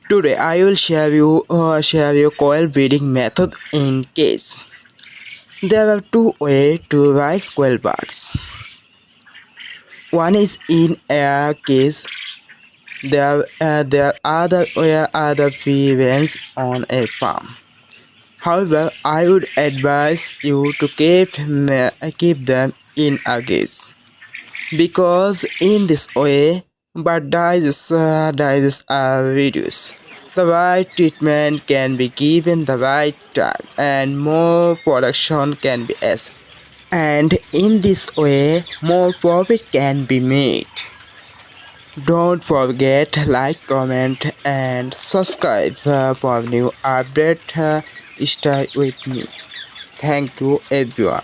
Today I will share you coil breeding method in case. There are two ways to raise quail birds. One is in a case. There are other free range on a farm. However, I would advise you to keep them in a case because in this way bird dies are reduced. The right treatment can be given the right time and more production can be achieved. And in this way more profit can be made. Don't forget like, comment and subscribe for new update. Stay with me. Thank you everyone.